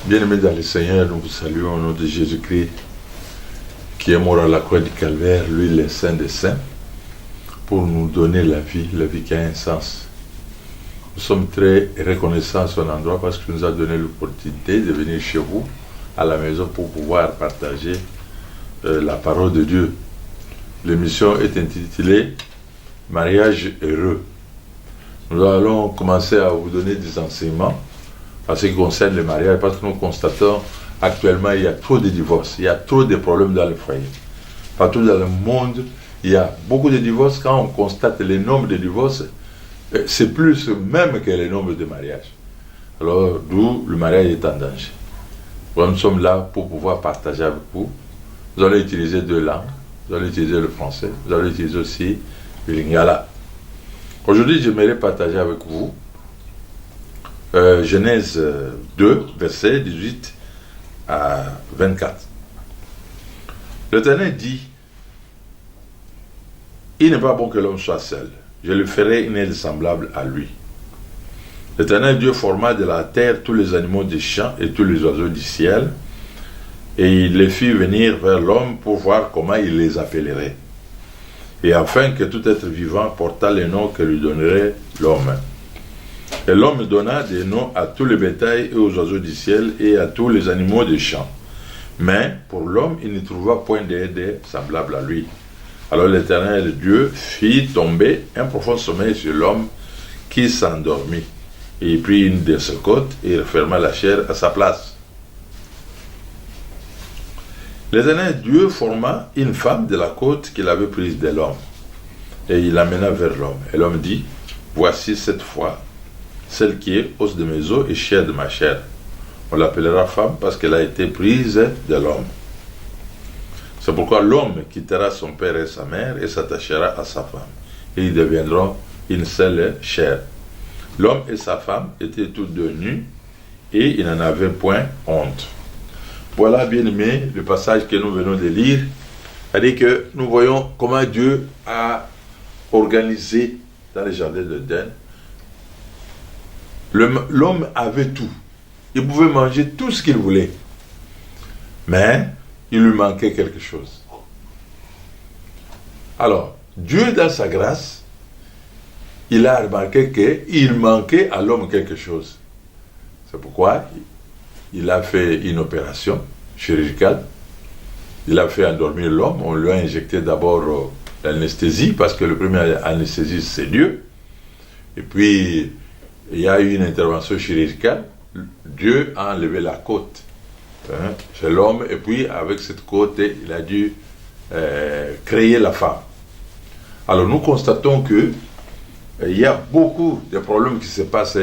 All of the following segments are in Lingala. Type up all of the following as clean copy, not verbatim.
Bien-aimés dans le Seigneur, nous vous saluons au nom de Jésus-Christ, qui est mort à la croix du Calvaire, lui le Saint des Saints, pour nous donner la vie qui a un sens. Nous sommes très reconnaissants à son endroit parce qu'il nous a donné l'opportunité de venir chez vous, à la maison, pour pouvoir partager la parole de Dieu. L'émission est intitulée « Mariage heureux ». Nous allons commencer à vous donner des enseignements en ce qui concerne le mariage, parce que nous constatons actuellement il y a trop de divorces, il y a trop de problèmes dans le foyer. Partout dans le monde, il y a beaucoup de divorces. Quand on constate le nombre de divorces, c'est plus même que le nombre de mariages. Alors, d'où le mariage est en danger. Nous sommes là pour pouvoir partager avec vous. Vous allez utiliser deux langues. Vous allez utiliser le français. Vous allez utiliser aussi le lingala. Aujourd'hui, j'aimerais partager avec vous Genèse 2, versets 18 à 24. L'Éternel dit: il n'est pas bon que l'homme soit seul. Je lui ferai une aide semblable à lui. L'Éternel Dieu forma de la terre tous les animaux des champs et tous les oiseaux du ciel, et il les fit venir vers l'homme pour voir comment il les appellerait, et afin que tout être vivant portât les noms que lui donnerait l'homme. Et l'homme donna des noms à tous les bétails et aux oiseaux du ciel et à tous les animaux des champs. Mais pour l'homme, il ne trouva point d'aide semblable à lui. Alors l'Éternel Dieu fit tomber un profond sommeil sur l'homme, qui s'endormit. Et il prit une de ses côtes et referma la chair à sa place. L'Éternel Dieu forma une femme de la côte qu'il avait prise de l'homme, et il l'amena vers l'homme. Et l'homme dit: voici cette fois celle qui est os de mes os et chair de ma chair. On l'appellera femme parce qu'elle a été prise de l'homme. C'est pourquoi l'homme quittera son père et sa mère et s'attachera à sa femme, et ils deviendront une seule chair. L'homme et sa femme étaient tous deux nus, et ils n'en avaient point honte. Voilà, bien aimé, le passage que nous venons de lire. C'est-à-dire que nous voyons comment Dieu a organisé dans le jardin d'Éden. L'homme avait tout. Il pouvait manger tout ce qu'il voulait. Mais il lui manquait quelque chose. Alors, Dieu, dans sa grâce, il a remarqué qu'il manquait à l'homme quelque chose. C'est pourquoi il a fait une opération chirurgicale. Il a fait endormir l'homme. On lui a injecté d'abord l'anesthésie, parce que le premier anesthésiste, c'est Dieu. Et puis, il y a eu une intervention chirurgicale. Dieu a enlevé la côte chez l'homme, et puis avec cette côte, il a dû créer la femme. Alors nous constatons que il y a beaucoup de problèmes qui se passent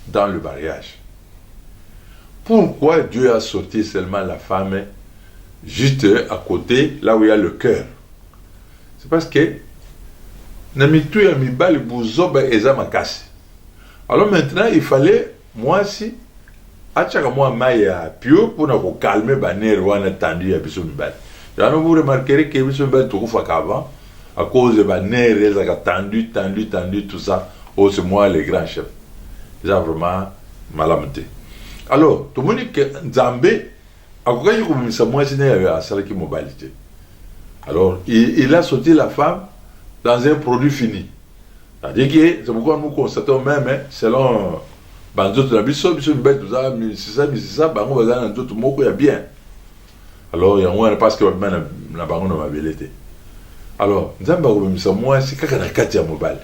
dans le mariage. Pourquoi Dieu a sorti seulement la femme juste à côté, là où il y a le cœur? C'est parce que Namitu Yamibal Bouzoba Ezamakasi. Alors maintenant, il fallait, moi aussi, à chaque mois, Maya Pio, pour nous calmer, banner, ou en tendu à Bissoumibal. Et alors, vous remarquerez que Bissoumibal, tout fois qu'avant, à cause de banner, ils ont tendu, tout ça, oh, c'est moi, les grands chefs. Ils ont vraiment malamité. Alors, tout le monde dit que Nzambé, à quoi il y a moi, c'est à Salaki Mobilité. Alors, il a sorti la femme dans un produit fini. C'est-à-dire que c'est pourquoi nous constatons même, selon Banzoto Nabiso, tout ça, mais ça, on va dans d'autres mots, il y a bien. Alors, il y a moins parce que maintenant, la banque n'a pas vérité. Alors, moi, c'est quand on a 4 mobile.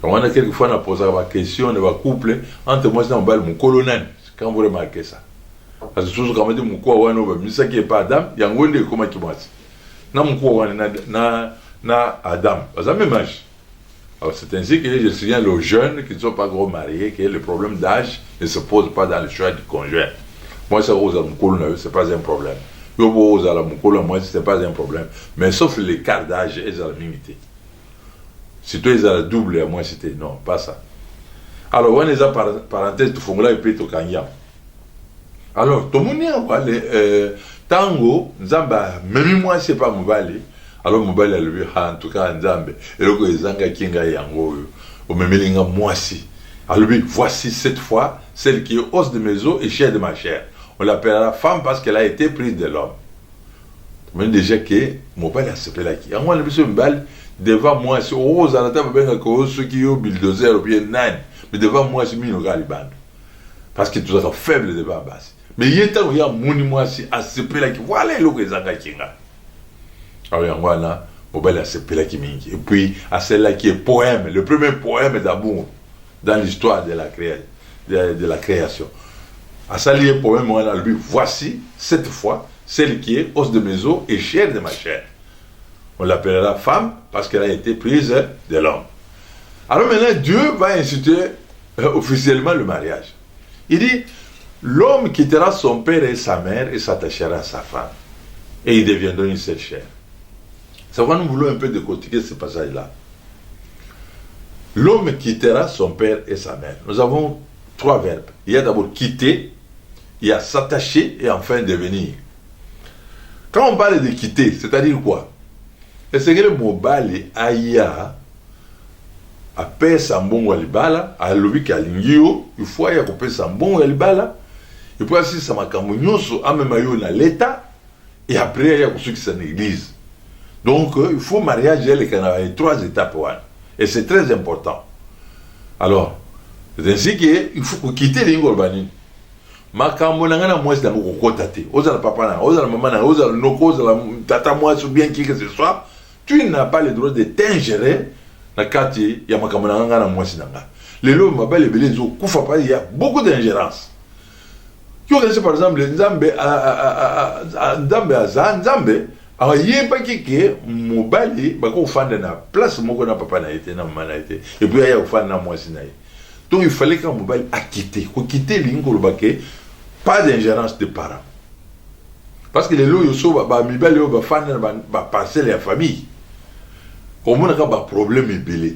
On a quelquefois on a posé la question de la couple entre moi et mon colonel. Quand vous remarquez ça. Parce que toujours quand on dit mon quoi, mais ça qui n'est pas Adam, il y a un monde comment tu vois. Non, mon quoi, na Adam. Ça me mange. Alors c'est ainsi que je signale aux jeunes qui ne sont pas gros mariés que le problème d'âge ne se pose pas dans le choix du conjoint. Moi, ça rose à mon colonel, ce n'est pas un problème. Yo rose à mon colonel, moi, ce n'est pas un problème. Mais sauf l'écart d'âge, ils ont la limité. Si toi, ils ont la double, à moi, c'était non, pas ça. Alors, on les a parenthèse, tout fond là, et puis tout kanyam. Alors, tout le monde est tango, Zamba, même moi, c'est pas mon balai. Alors, mon balai, en tout cas, Nzambe, et le Zanga Kinga Yango, au même moi, si. Alors lui, voici cette fois celle qui est os de mes os et chair de ma chair. On l'appellera femme parce qu'elle a été prise de l'homme. Mais déjà que mon père a s'appelé là qui. On a besoin de balle devant moi c'est rose à la table ben que ceux qui ont bulldozer ou bien nine. Mais devant moi c'est mino galiban. Parce que tout ça faible devant base. Mais il y a tant il y a mon moi c'est à s'appeler là qui voilà le que zanga kinga. Alors on a mon père a s'appelé là qui mingi. Et puis à celle-là qui est poème, le premier poème d'amour dans l'histoire de la création. À ça lié poème on a lu voici cette fois celle qui est os de mes os et chair de ma chair. On l'appellera femme parce qu'elle a été prise de l'homme. Alors maintenant, Dieu va instituer officiellement le mariage. Il dit, l'homme quittera son père et sa mère et s'attachera à sa femme. Et ils deviendront une seule chair. C'est pourquoi nous voulons un peu décortiquer ce passage-là. L'homme quittera son père et sa mère. Nous avons 3 verbes. Il y a d'abord quitter, il y a s'attacher et enfin devenir. Quand on parle de quitter, c'est-à-dire quoi? Est-ce que le mot bali aya a pesa mbongo alibala, a lobi kalingio, il faut aya ko pesa mbongo alibala, et puis si ça makambo nyonso amema yo na l'état et après aya ko suki sa l'église. Donc il faut mariage les canards 3 étapes et c'est très important. Alors, c'est ainsi que il faut quitter les ngolbani. Makambo nangana moi c'est dans ko kota te. Ozala papa na, ozala maman na, ozala noko, ozala tata moi ou bien qui que ce soit. Tu n'as pas le droit de t'ingérer dans le quartier, il y a makambo nangana moi c'est nanga. Les lots m'appellent les belés zo kufa pas, il y a beaucoup d'ingérence. Tu connais par exemple Nzambe Nzambe aza Nzambe, alors il y a pas qui mobali ba ko fanda na place moko na papa na été na maman na été et puis il y a fanda na moi c'est na. Donc il fallait qu'un mobile a quitté, qu'on quitte l'ingolo baké, pas d'ingérence des parents. Parce que les lots yo so ba mibali yo ba fanda ba passer la famille. Comme on a un problème belé.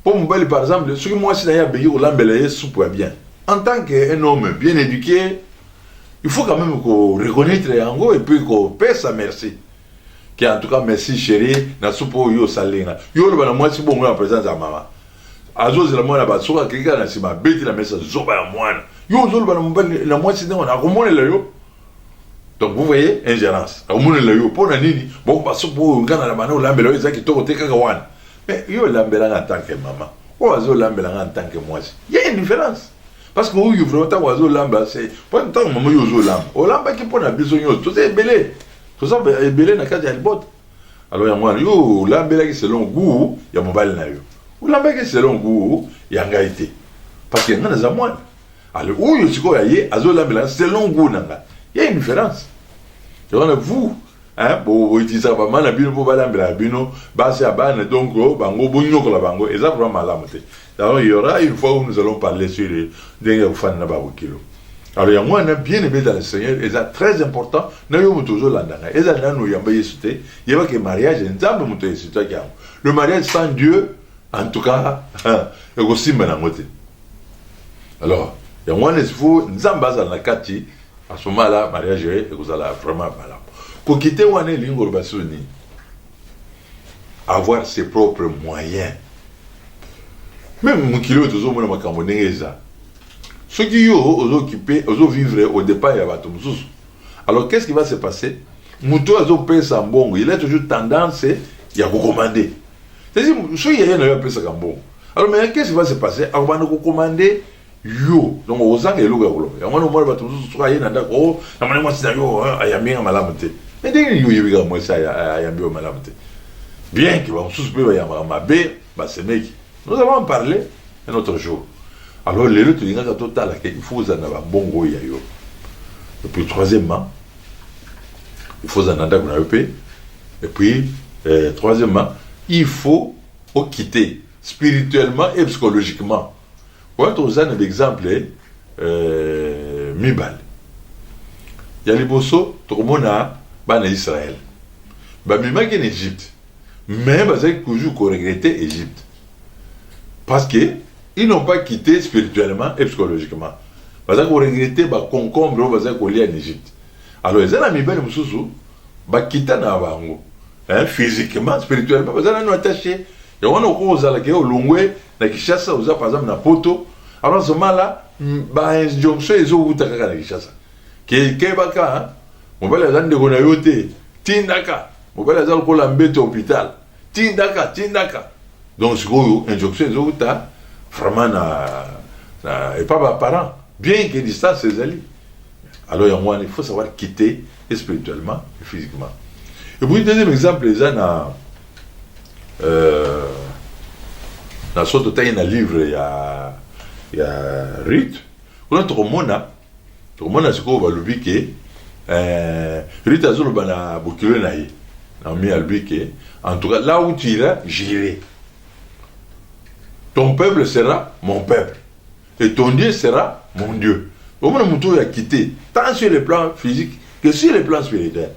Pour mobile par exemple, ce que moi si na béyi au lambelaye soupe bien. En tant qu'un homme bien éduqué, il faut quand même qu'on reconnaisse et puis qu'on paie sa merci. Qui en tout cas merci chérie, na soupe yo salé na. Yo le ba moi si bon en présence à maman. Azoze la mwana ba soka kika na sima beti la mesa zoba ya mwana. Yo zolo ba na moi si on a remonté le yo. Donc vous voyez ingérence. Remonté le yo pour na nini? Bon ba sopo ngana la bana lambela yo zaki to te kaka wana. Mais yo lambela en tant que maman. Ou azo lambela en tant que moi. Il y a une différence. Parce que vous vraiment ta oiseau lamba c'est pas tant maman yo zo lamba. O lamba qui pour na biso yo tout c'est belé. Tout ça belé na kati ya bot. Alors ya mwana yo lambela qui selon goût ya mobile na yo. Ou lambela qui selon goût ya ngaité. Parce que ngana za mwana. Alors où yo siko ya ye azo lambela selon goût nanga. Il y a une différence. Donc vous hein bo utiliser ba mana bino bo balambela bino basi abana donc bango bonyo ko la bango et ça vraiment malamote. Alors il y aura une fois où nous allons parler sur les derniers fans na ba kilo. Alors il y a moi bien aimé dans le Seigneur et ça très important na yo mutozo landanga et ça na no yamba yesute il y a que mariage nzambe muto yesute kia. Le mariage sans Dieu en tout cas et aussi manamote. Alors il y a moi il faut nzamba za na kati à ce moment-là mariage et vous allez vraiment malade. Pour quitter wane lingo basoni avoir ses propres moyens. Même mon kilo de zomo na makambo ndengeza. Ceux qui ont occupé, ont vivre au départ ya bato mususu. Alors qu'est-ce qui va se passer? Muto azo pesa mbongo, il a toujours tendance ya commander. C'est-à-dire ceux qui na pesa mbongo. Alors mais qu'est-ce qui va se passer? Alors on va commander yo. Donc ozanga eluga kolo. Ya mwana mwana bato mususu ka yena ndako, na mwana mwasi na yo ayambinga malamu te. Mais dès que you yiga mwasi ayambinga malamu te. Bien que on suspect ya mabe, ba semeki. Nous allons en parler un autre jour. Alors, les autres, il faut en avoir un bon goût. Et puis, troisièmement, il faut en avoir un peu. Et puis, troisièmement, il faut quitter spirituellement et psychologiquement. Quand on a un exemple, Mibal. Il y a les bossos, tout le monde a en Israël. Mibal est en Égypte. Mais, il y a toujours regretté l'Égypte. Parce qu'ils n'ont pas quitté spirituellement et psychologiquement. Parce qu'ils ont regretté les concombres qu'on lit en Égypte. Alors, les amis ben mususu, quitté na bango. Physiquement, spirituellement, parce qu'ils ont attaché. Et on a cause à la guerre au Longwe, na Kishasa, par exemple, na Poto. Alors, ce moment-là, bah, injonction, ils ont eu à Kishasa. Kebaka, hein, mon bel azan de Gonayote, Tindaka, mon bel azan ko l'embête au hôpital, Tindaka. Donc, c'est une injonction, ils ont eu vraiment, et pas mes parents, bien que distance, c'est ali. Alors, il faut savoir quitter spirituellement et physiquement. Et puis, deuxième exemple, les gens dans ce temps, il y a un livre, il y a Ruth. On a tout le monde, c'est qu'on va le biquer. Ruth a zolo bana bokilo naïe. On met à le biquer. En tout cas, là où tu iras, j'irai. Ton peuple sera mon peuple. Et ton Dieu sera mon Dieu. Au moins, mon a quitté, tant sur le plan physique que sur le plan spirituel.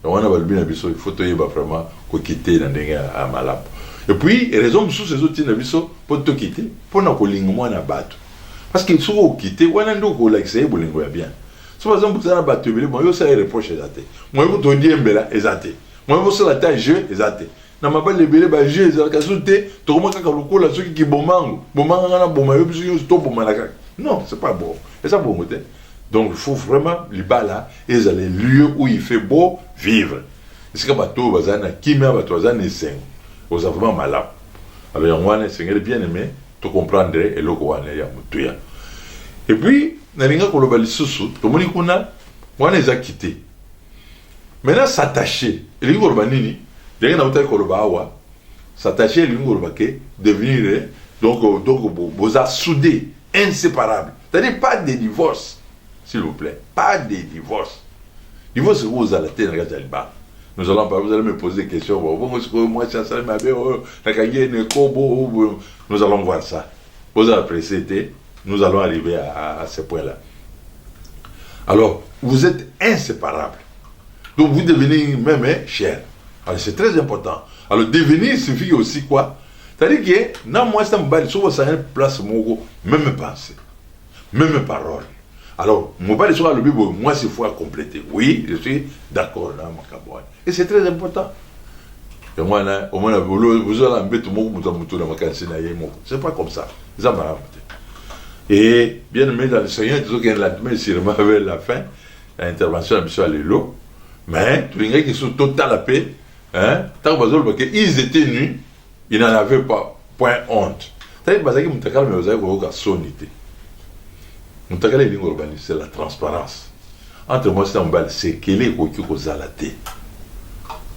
Donc, on a le il faut vraiment quitter dans les malades. Et puis, raison sous ces autres pour te quitter, pour ne pas na battre. Parce qu'ils sont quittés, on a un peu l'accès pour les bien. Si par exemple, vous avez battu, moi, je vais reprocher exacté. Moi, je vais te dire, exacté. Moi, je vais te dire, jeu, exacté. Na mabali lebele ba jeu ezalaka soute to komaka ka lokola soki ki bomango na bomayo biso yo to bomanaka. Non, c'est pas bon. Et ça bon côté. Donc il faut vraiment les bala et les lieux où il fait beau vivre. C'est que bateau bazana kimia bateau bazana seng. Aux vraiment malade. Alors on a seigneur bien aimé to comprendre et loko wana ya mutuya. Et puis na linga ko lobali susu to moni kuna wana eza quitté. Maintenant s'attacher. Et lingo banini dès qu'on a kolobawa s'attacher lingo lobake devenir donc vous a soudé inséparables. C'est-à-dire pas de divorce, s'il vous plaît, pas de divorce. Divorce, vous allez nous allons pas, vous allez me poser des questions. Nous allons voir ça. Vous appréciez, nous allons arriver à ce point-là. Alors, vous êtes inséparables. Donc, vous devenez même cher. Alors, c'est très important. Alors, devenir signifie aussi quoi? C'est-à-dire que, non, moi, c'est un bal, sur une place, même pensée, même parole. Alors, mon bal, sur le Bible, moi, c'est faut compléter. Oui, je suis d'accord, là, mon cabouane. Et c'est très important. Et moi, là, au moins, vous allez embêter tout le monde, c'est pas comme ça. Et, bien aimé, dans le Seigneur, tout ce qui est là, mais c'est vers la fin, l'intervention de M. Allélo, mais, tous les gens qui sont total à paix, hein, tant qu'ils étaient nus, ils n'en avaient pas, point honte. C'est-à-dire que c'est la transparence. Entre moi, c'est quel est le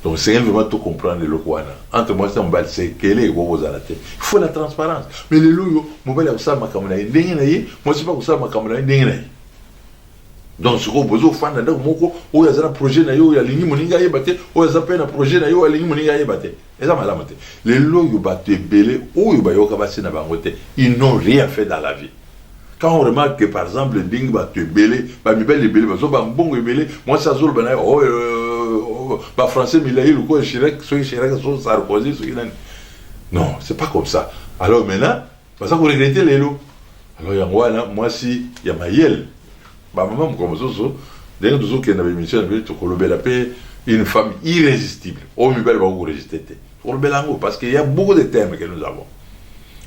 donc, c'est vraiment tout comprendre le quoi. Entre moi, c'est quel est le il faut la transparence. Mais le loup, mon bel ça ma caméra est moi, c'est pas ça ma caméra est donc, ce qu'on besoin de faire, c'est qu'il y a un projet, il y a un moninga, il y a un projet, il y a un moninga, et ça m'a lamenté. Les lois, ils n'ont rien fait dans la vie. Quand on remarque que, par exemple, le ding va te belé, moi, ça zoule, français, mais il y a Chirac, Sarkozy, non, c'est pas comme ça. Alors maintenant, ça qu'on regrette les lots. Alors, moi, si, il y a ma yel. Maman, comme ça, dès que nous avons une mission, une femme irrésistible. Oh, mais elle va vous résister. Parce qu'il y a beaucoup de thèmes que nous avons.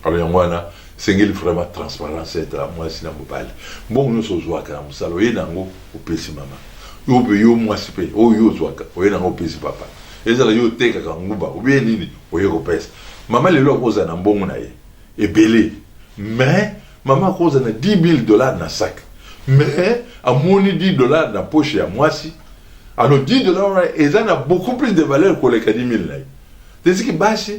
Alors, moi, c'est vraiment transparent, c'est moi, c'est mobile. Bon, nous sommes au salon, il y a un PC maman. Yo, moi, c'est payé. Oh, yo, il y a un PC papa. Et ça, yo, take a kanguba, ou bien, ou yo, pèse. Maman, les lois, cause un bon monaï. Et belé. Mais, maman, cause un $10,000 dans le sac. Mais, à mon $10 dans la poche, à moi, si. Alors, $10, ils ont beaucoup plus de valeur que les 10,000. C'est ce qui bâche.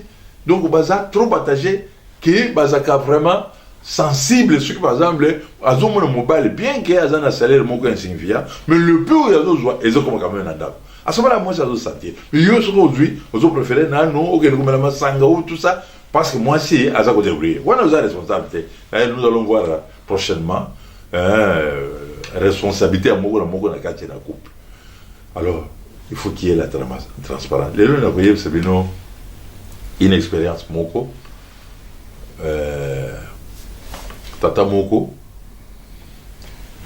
Donc, on va trop partager qui est vraiment sensible. Ce qui, par exemple, à mon mobile, bien qu'il y ait un salaire insignifiant, mais le peu où il y a des joies, ils ont comme quand même un dame. À ce moment-là, moi, ça doit sentir. Mais aujourd'hui, ils ont préféré, non, tout ça, parce que moi, si, à ça, on devrait. On a une responsabilité. Nous allons voir prochainement. Responsabilité à mon couple. Alors, il faut qu'il y ait la transparence. Les gens n'ont c'est une expérience moko. Tata moko.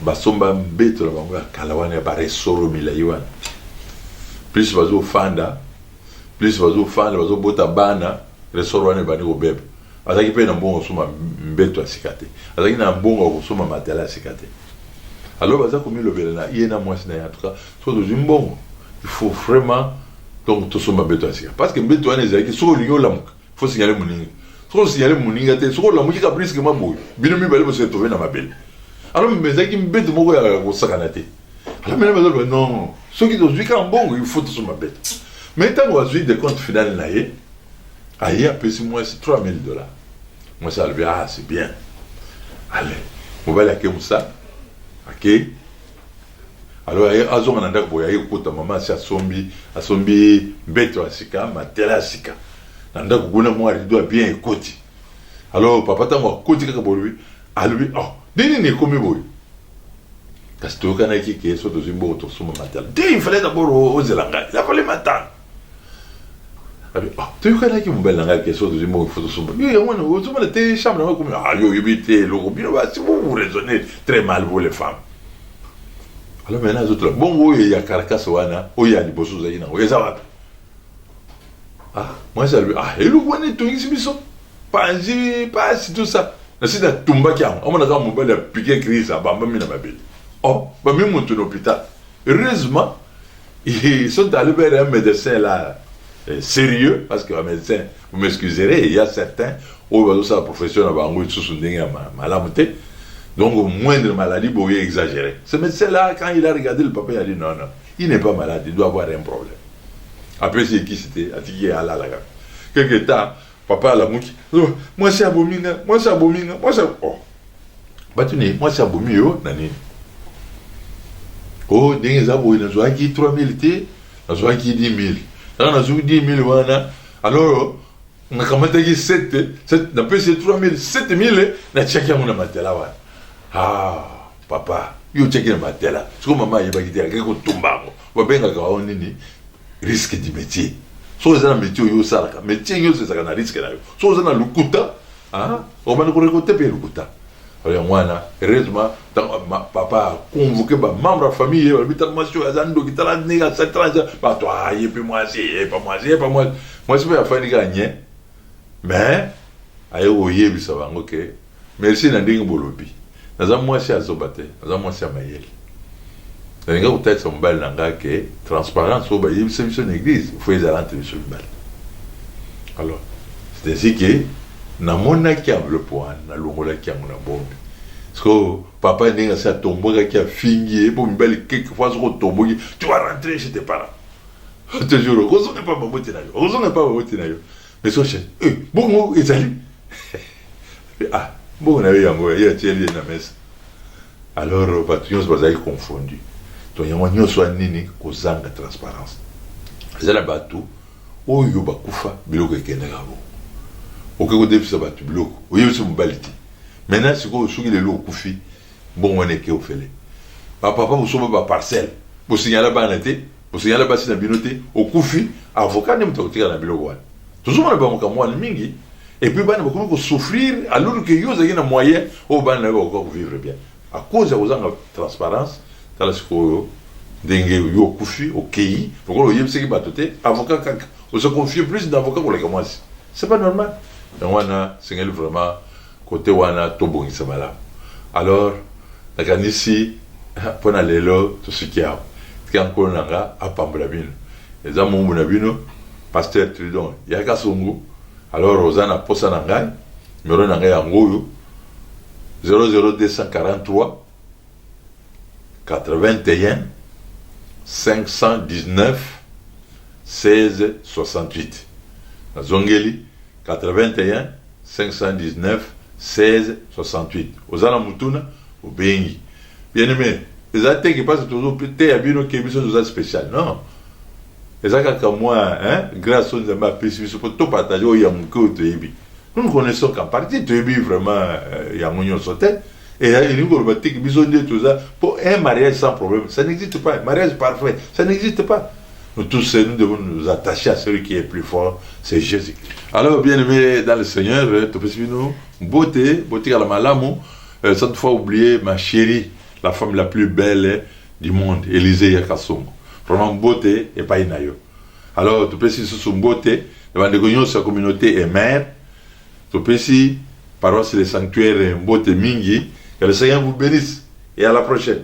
Basomba mbeto la bango kalawana ba resoro milaywan. Plus bazo fanda, bazo bota bana, ressort wana bani ko bebe azaki pe na mbongo suma mbeto asikate azaki na mbongo ko suma matela asikate alors baza komi lobela na yena mwasi na en tout cas so do zimbongo il faut vraiment donc to suma mbeto asikate parce que mbeto wana ezaki so lingo lamuka faut signaler moninga so signaler moninga te so lamuki ka presque maboy bino mi bale bo se trouver na mabele alors mais ezaki mbeto moko ya ko sakana te alors maintenant baza non ceux qui doivent jouer en bon il faut to suma mbeto mais tant qu'on a joué des comptes finales na ye aïe après si moi c'est $3,000 moi ça le ah c'est bien allez on va aller comme ça ok alors azo on anda ko ya ko maman si asombi beto asika matela asika nanda ko guna mo rido bien ekoti alors papa tango koti kaka bolui alui oh deni ne komi boy parce que quand il qui est sur deux imbo to suma matela dès il fallait d'abord aux zelanga il fallait m'attendre. Ah, tu connais qui me belle langue qui est sur deux imbo il faut to suma yo on o suma te chambre na comme ah yo yibite lo bino ba si vous raisonnez très mal vous les femmes. Alors maintenant les autres bon oui il y a carcasse wana o ya ni bosu zaina o eza wapi ah moi ça lui ah et le wana to ngi biso pas tout ça na sida tumba kya on m'a dit mon belle piquer crise ba mami na mabel oh ba mi monte à l'hôpital heureusement ils sont allés vers un médecin là sérieux parce que un médecin vous m'excuserez il y a certains où va ça profession na bango sous ndenge malamute donc au moindre maladie vous voyez exagérer ce médecin là quand il a regardé le papa il a dit non il n'est pas malade il doit avoir un problème après c'est qui c'était atiki ala la quelque temps papa la mouki moi c'est abominga moi c'est oh batuni moi c'est abomio nani oh dingue za boy na zo aki 3,000 te na zo aki 10,000 na zo 10,000 wana alors on a commenté qui 7 na peu c'est 3,000 7,000 na chaki mon matela wana ah papa yo cheki na matela siko mama yeba kitela ko tumbango babenga ka onini risque du métier so za na métier yo salaka métier yo c'est ça na risque na yo so za na lukuta ah o bana ko récolter pe lukuta alors mwana heureusement papa convoqué ba membre de famille ba bitamation azando kitala nega satrange ba toi et puis moi c'est pas moi c'est pas afani gagner mais ayo yebisa bango ke merci na ndingi bolobi naza mwasi azobate naza mwasi amayeli nga peut-être son bal nanga ke transparence oba yebisa biso na église faut ezalante biso bal alors c'est ainsi que namonaki enveloppe wana nalongolaki yango na bombe parce que papa ndenge asi atombokaki afingi ye po mibali quelque fois soko otomboki tu vas rentrer chez tes parents toujours ozonge pa baboti na yo mais so chef bongo ezali ah bongo na yo yango ye atieli ye na mesa alors bato nyonso bazali confondu to yango nyonso anini kozanga transparence ezala bato oyo bakufa biloko ekendaka bo oke kodefisa bato biloko oyebisi mobali te maintenant sikoyo soki lelo okufi bongo wana eke ofele bapapa bosoba baparcelle bosignala bana te bosignala basi na bino te okufi avocat nde moto akotikala na biloko wana tozomona bamakambo wana mingi et puis bana bakomi kosouffrir alors que yo ozalaki na moyen oyo bana nayo bakoka kovivre bien à cause ya kozanga transparence tala sikoyo ndenge yo okufi okei lokola oyebisaki bato te avocat kaka oza confie plus d'avocat koleka mwasi c'est pas normal donc wana sengeli vraiment côté wana tobongisa malamu alors nakanisi mpona lelo tosuki awa tika nkolo nanga apambola bino eza mombu na bino pasteur Tridon yaka songo alors oza na posa na ngai numero na ngai yango oyo 00243 81 519 16 68 nazongeli 81 519 16 68 ozana mutuna obengi bien aimé eza te qui passe toujours te ya bino ke biso toza spécial non eza kaka moi grâce aux nzambe apesi biso po topartage oyo ya moke oyo toyebi nous connaissons qu'en partie toyebi vraiment yango nyonso te et elingi koloba te ke biso nde toza po un mariage sans problème ça n'existe pas un mariage parfait ça n'existe pas. Nous tous, nous devons nous attacher à celui qui est plus fort, c'est Jésus. Alors, bien aimé dans le Seigneur, beauté à la malamu, cette fois oublié ma chérie, la femme la plus belle du monde, Élisée Yakasongo. Vraiment beauté et pas inayo. Alors, tu peux si son beauté, sa communauté est mère. Topesi, paroisse le sanctuaire Mbote Mingi. Que le Seigneur vous bénisse et à la prochaine.